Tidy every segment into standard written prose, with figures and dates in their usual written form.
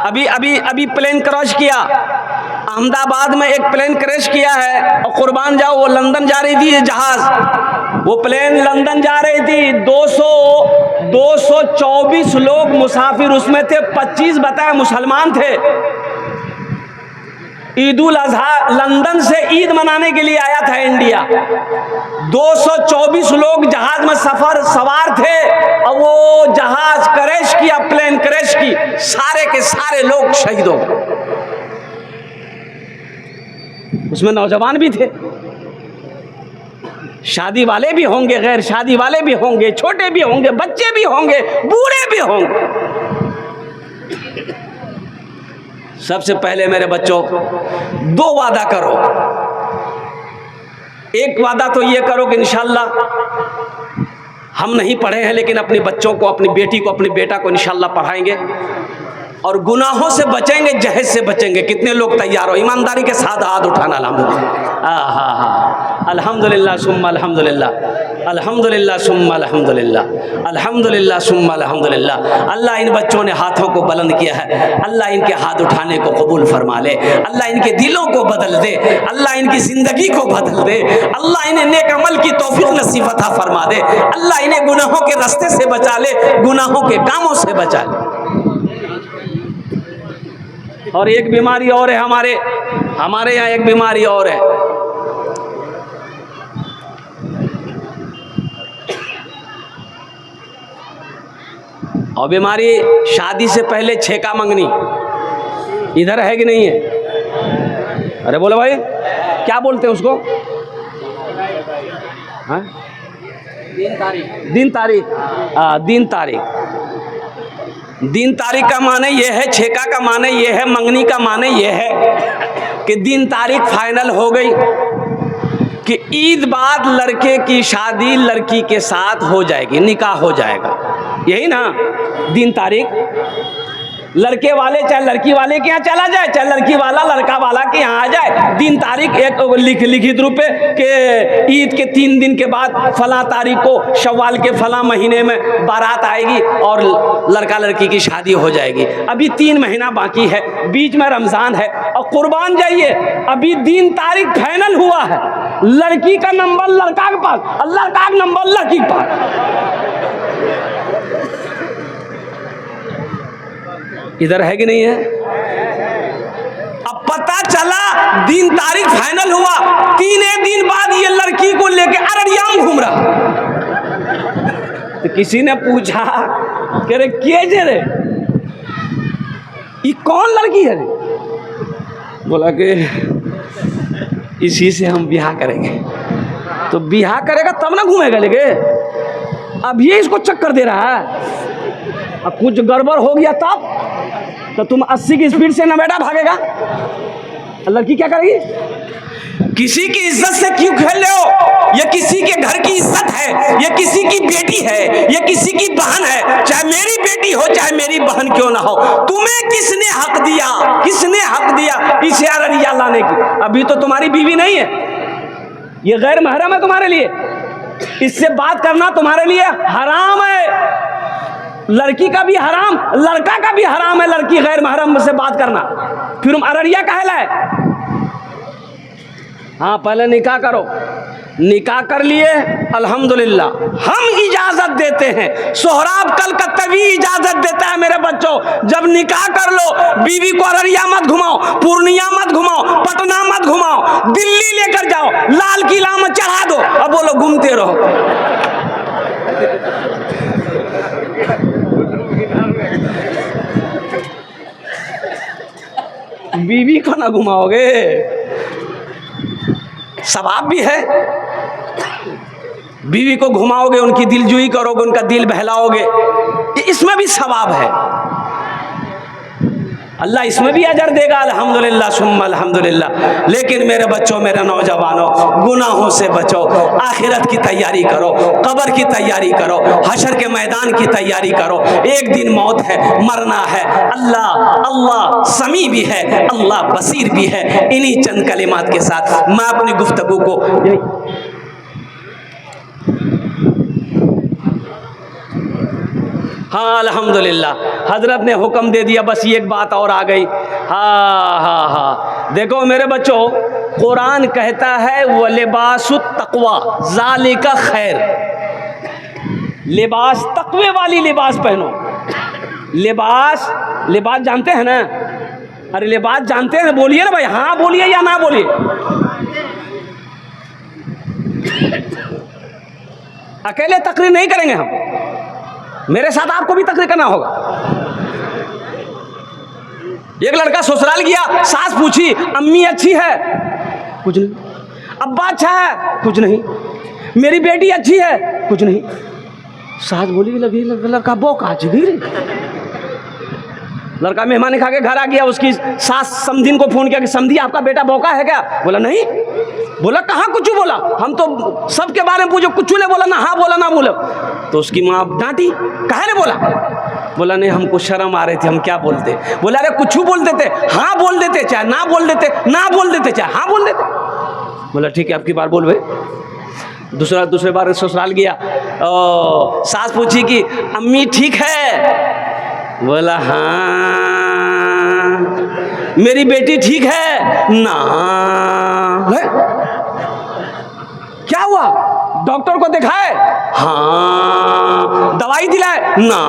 अभी अभी अभी प्लेन क्रैश किया, अहमदाबाद में एक प्लेन क्रैश किया है। और कुर्बान जाओ, वो लंदन जा रही थी जहाज, वो प्लेन लंदन जा रही थी। 224 लोग मुसाफिर उसमें थे, 25 बताए मुसलमान थे। ईद उल अजहा लंदन से ईद मनाने के लिए आया था इंडिया। 224 लोग जहाज में सवार थे और वो जहाज क्रैश किया, प्लेन क्रैश की, सारे के सारे लोग शहीद हो गए। उसमें नौजवान भी थे, शादी वाले भी होंगे, गैर शादी वाले भी होंगे, छोटे भी होंगे, बच्चे भी होंगे, बूढ़े भी होंगे। सबसे पहले मेरे बच्चों, 2 वादा करो। एक वादा तो ये करो कि इंशाल्लाह हम नहीं पढ़े हैं लेकिन अपने बच्चों को, अपनी बेटी को, अपने बेटा को इंशाल्लाह पढ़ाएंगे और गुनाहों से बचेंगे, जहेज से बचेंगे। कितने लोग तैयार हो? ईमानदारी के साथ हाथ उठाना। अल्हम्दुलिल्लाह, अल्हम्दुलिल्लाह सुम्मा अल्हम्दुलिल्लाह, अल्हम्दुलिल्लाह सुम्मा अल्हम्दुलिल्लाह, अल्हम्दुलिल्लाह सुम्मा अल्हम्दुलिल्लाह। अल्लाह इन बच्चों ने हाथों को बुलंद किया है, अल्लाह इनके हाथ उठाने को कबूल फरमा ले, अल्लाह इनके दिलों को बदल दे, अल्लाह इनकी ज़िंदगी को बदल दे, अल्लाह इन्हें नेक अमल की तौफीक नसीब अता फरमा दे, अल्लाह इन्हें गुनाहों के रास्ते से बचा ले, गुनाहों के कामों से बचा ले। और एक बीमारी और है हमारे यहाँ एक बीमारी और है। और बीमारी शादी से पहले छेका मंगनी। इधर है कि नहीं है? अरे बोलो भाई, क्या बोलते हैं उसको? हाँ? दिन तारीख का माने ये है, छेका का माने ये है, मंगनी का माने ये है कि दिन तारीख फाइनल हो गई कि ईद बाद लड़के की शादी लड़की के साथ हो जाएगी, निकाह हो जाएगा। यही ना दिन तारीख? लड़के वाले चाहे लड़की वाले के यहाँ चला जाए, चाहे लड़की वाला लड़का वाला के यहाँ आ जाए, दिन तारीख एक लिखित रूप के ईद के 3 दिन के बाद फला तारीख को शव्वाल के फला महीने में बारात आएगी और लड़का लड़की की शादी हो जाएगी। अभी 3 महीना बाकी है, बीच में रमज़ान है। और कुर्बान जाइए, अभी दिन तारीख फाइनल हुआ है, लड़की का नंबर लड़का के पास, लड़का का नंबर लड़की के पास। इधर है कि नहीं है? अब पता चला दिन तारीख फाइनल हुआ, 3 दिन बाद ये लड़की को लेके अररिया में घूम रहा। तो किसी ने पूछा कि रे के जे रे, ये कौन लड़की है रे? बोला कि इसी से हम ब्याह करेंगे। तो ब्याह करेगा तब ना घूमेगा लेके, अब ये इसको चक्कर दे रहा है। अब कुछ गड़बड़ हो गया तब तो तुम 80 की स्पीड से नवेड़ा भागेगा, लड़की क्या करेगी? किसी की इज्जत से क्यों खेल रहे हो? ये किसी के घर की इज्जत है, ये किसी की बेटी है, ये किसी की बहन है, चाहे मेरी बेटी हो चाहे मेरी बहन क्यों ना हो। तुम्हें किसने हक दिया, किसने हक दिया इसे अररिया लाने की? अभी तो तुम्हारी बीवी नहीं है, ये गैर महरम है तुम्हारे लिए, इससे बात करना तुम्हारे लिए हराम है। लड़की का भी हराम, लड़का का भी हराम है लड़की गैर महरम से बात करना। फिर हम अररिया काहे लाए? हाँ, पहले निकाह करो, निकाह कर लिए अल्हम्दुलिल्लाह, हम इजाज़त देते हैं। सोहराब कल कत्तवी इजाज़त देता है मेरे बच्चों, जब निकाह कर लो बीवी को अररिया मत घुमाओ, पूर्णिया मत घुमाओ, पटना मत घुमाओ, दिल्ली लेकर जाओ, लाल किला में चढ़ा दो, अब बोलो घूमते रहो। बीवी को ना घुमाओगे, सवाब भी है। बीवी को घुमाओगे, उनकी दिलजुई करोगे, उनका दिल बहलाओगे, इसमें भी सवाब है। अल्लाह इसमें भी अजर देगा, अल्हम्दुलिल्लाह सुम्मा अल्हम्दुलिल्लाह। लेकिन मेरे बच्चों, मेरे नौजवानों, गुनाहों से बचो, आखिरत की तैयारी करो, कब्र की तैयारी करो, हशर के मैदान की तैयारी करो। एक दिन मौत है, मरना है। अल्लाह समी भी है, अल्लाह बसीर भी है। इन्हीं चंद कलिमात के साथ मैं अपनी गुफ्तगू को हाँ अल्हम्दुलिल्लाह, हजरत ने हुक्म दे दिया, बस ये एक बात और आ गई। हाँ, देखो मेरे बच्चों, कुरान कहता है वो लिबासुत तक़वा ज़ालिका खैर, लिबास तक़वे वाली लिबास पहनो। लिबास जानते हैं ना? अरे लिबास जानते हैं, बोलिए ना भाई, हाँ बोलिए या ना बोलिए। अकेले तकरीर नहीं करेंगे हम, मेरे साथ आपको भी तकरीर करना होगा। एक लड़का ससुराल गया, सास पूछी अम्मी अच्छी है? कुछ नहीं। अब्बा अच्छा है? कुछ नहीं। मेरी बेटी अच्छी है? कुछ नहीं। सास बोली लगी लड़का बौका गिरी। लड़का मेहमान खा के घर आ गया, उसकी सास समधीन को फोन किया कि समधी आपका बेटा बौका है क्या? बोला नहीं। बोला कहाँ कुछ बोला? हम तो सबके बारे में पूछो, कुछ ने बोला ना हाँ बोला ना बोला। तो उसकी माँ डांटी, काहे ने बोला? बोला नहीं हमको शर्म आ रही थी, हम क्या बोलते। बोला अरे कुछ बोल देते, हाँ बोल देते, चाहे ना बोल देते, ना बोल देते, चाहे हाँ बोल देते। बोला ठीक है आपकी बार बोल भाई। दूसरे बार ससुराल गया, सास पूछी कि अम्मी ठीक है? बोला हाँ। मेरी बेटी ठीक है? ना। क्या हुआ? डॉक्टर को दिखाए? हाँ। दवाई दिलाए? ना।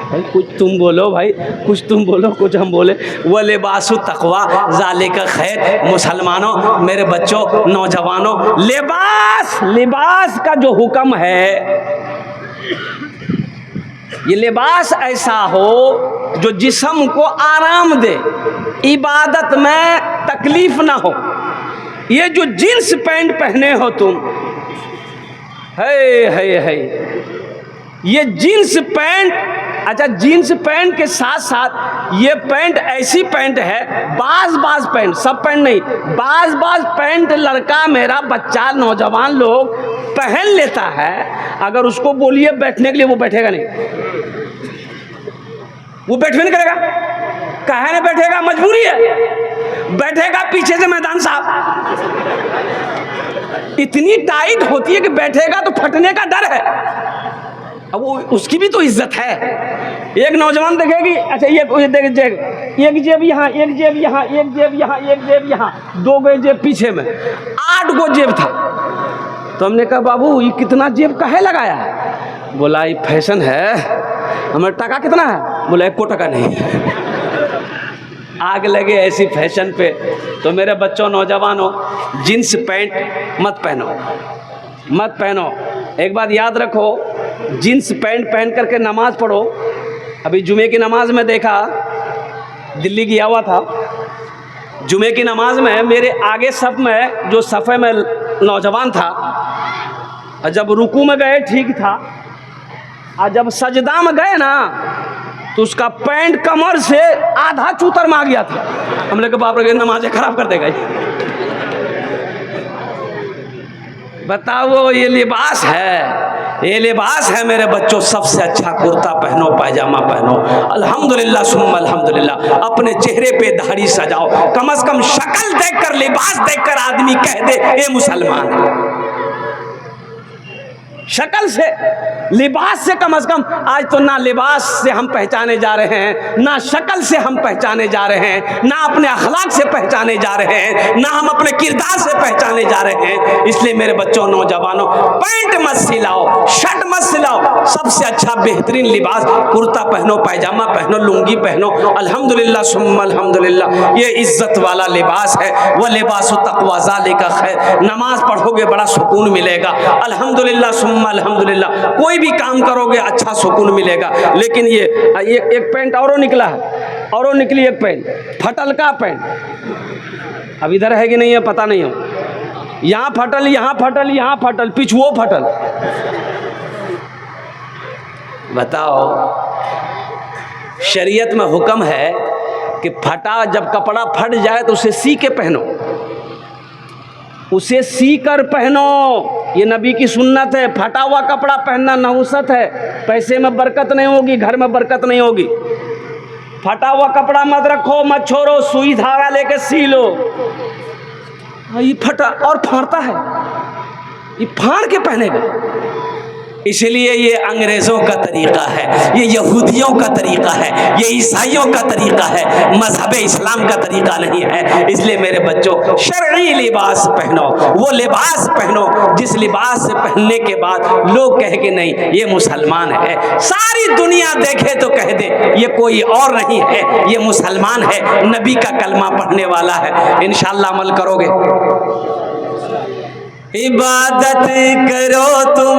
भाई कुछ तुम बोलो भाई, कुछ तुम बोलो, कुछ हम बोले। वो लिबासु तक़वा ज़ालिका खैर। मुसलमानों, मेरे बच्चों, नौजवानों, लिबास का जो हुक्म है, ये लिबास ऐसा हो जो जिस्म को आराम दे, इबादत में तकलीफ ना हो। ये जो जींस पैंट पहने हो तुम, है ये जीन्स पैंट, अच्छा जीन्स पैंट के साथ साथ ये पैंट ऐसी पैंट है, बाज पैंट, सब पैंट नहीं, बाज पैंट लड़का मेरा बच्चा नौजवान लोग पहन लेता है। अगर उसको बोलिए बैठने के लिए, वो बैठेगा नहीं, वो बैठने नहीं करेगा। काहे नहीं बैठेगा? मजबूरी है। बैठेगा पीछे से मैदान साहब, इतनी टाइट होती है कि बैठेगा तो फटने का डर है। अब वो उसकी भी तो इज्जत है। एक नौजवान देखेगी, अच्छा ये देख, एक जेब यहाँ, एक जेब यहाँ, एक जेब यहाँ, एक जेब यहाँ, 2 गो जेब पीछे में, 8 गो जेब था। तो हमने कहा बाबू ये कितना जेब काहे लगाया है? बोला ये फैशन है। हमारे टका कितना है? बोला 1 टका नहीं। आग लगे ऐसी फैशन पे। तो मेरे बच्चों, नौजवानों, जींस पैंट मत पहनो। एक बात याद रखो, जीन्स पैंट पहन करके नमाज पढ़ो। अभी जुमे की नमाज में देखा, दिल्ली गया हुआ था, जुमे की नमाज में मेरे आगे सफ में जो सफ़े में नौजवान था, और जब रुकू में गए ठीक था, और जब सजदा में गए ना तो उसका पैंट कमर से आधा चूतर में आ गया था। हमने कहा बाप रे नमाज़ें खराब कर देगा। बताओ ये लिबास है, ये लिबास है मेरे बच्चों। सबसे अच्छा कुर्ता पहनो, पैजामा पहनो, अल्हम्दुलिल्लाह सुम्मा अल्हम्दुलिल्लाह। अपने चेहरे पे दाढ़ी सजाओ, कम से कम शक्ल देखकर, लिबास देखकर आदमी कह दे ये मुसलमान है। शक्ल से, लिबास से कम से कम। आज तो ना लिबास से हम पहचाने जा रहे हैं, ना शक्ल से हम पहचाने जा रहे हैं, ना अपने अखलाक से पहचाने जा रहे हैं, ना हम अपने किरदार से पहचाने जा रहे हैं। इसलिए मेरे बच्चों, नौजवानों, पैंट मत सिलाओ, शर्ट मत सिलाओ। सबसे अच्छा बेहतरीन लिबास कुर्ता पहनो, पैजामा पहनो, लुंगी पहनो, अल्हम्दुलिल्लाह सुम्मा अल्हम्दुलिल्लाह। ये इज्जत वाला लिबास है। वह लिबास तक़वा ज़ालिका खैर। नमाज पढ़ोगे बड़ा सुकून मिलेगा, अल्हम्दुलिल्लाह अल्हम्दुलिल्लाह। कोई भी काम करोगे अच्छा सुकून मिलेगा। लेकिन ये एक पैंट औरों निकला है, औरों निकली एक पैंट, फटल का पैंट। अब इधर है कि नहीं है पता नहीं हो। यहाँ फटल, यहाँ फटल, यहाँ फटल, पिछुओ फटल। बताओ, शरीयत में हुक्म है कि फटा, जब कपड़ा फट जाए तो उसे सी के पहनो, उसे सी कर पहनो। ये नबी की सुन्नत है। फटा हुआ कपड़ा पहनना नहुसत है, पैसे में बरकत नहीं होगी, घर में बरकत नहीं होगी। फटा हुआ कपड़ा मत रखो, मत छोड़ो, सुई धागा लेके सी लो। ये फटा और फाड़ता है, ये फाड़ के पहनेगा। इसलिए ये अंग्रेज़ों का तरीक़ा है, ये यहूदियों का तरीक़ा है, ये ईसाइयों का तरीक़ा है, मज़हब इस्लाम का तरीक़ा नहीं है। इसलिए मेरे बच्चों, शरई लिबास पहनो, वो लिबास पहनो जिस लिबास से पहनने के बाद लोग कहे कि नहीं ये मुसलमान है, सारी दुनिया देखे तो कह दे ये कोई और नहीं है, ये मुसलमान है, नबी का कलमा पढ़ने वाला है। इंशाअल्लाह अमल करोगे। इबादत करो तुम,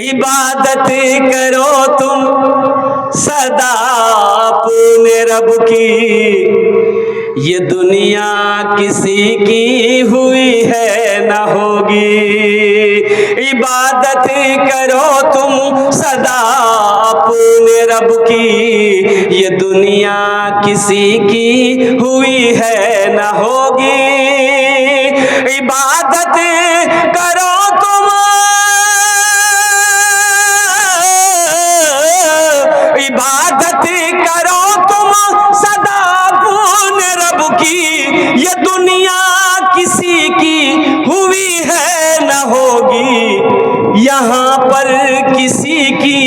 इबादत करो तुम सदा अपने रब की, ये दुनिया किसी की हुई है न होगी। इबादत करो तुम सदा अपने रब की, ये दुनिया किसी की हुई है न होगी। इबादत करो तुम, इबादत करो तुम सदा अपने रब की, ये दुनिया किसी की हुई है न होगी। यहाँ पर किसी की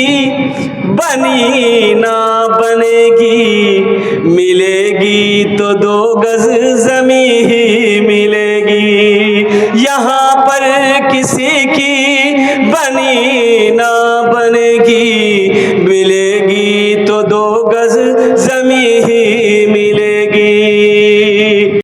बनी ना बनेगी, मिलेगी तो 2 गज ज़मीं ही मिलेगी। यहाँ पर किसी की बनी ना बनेगी,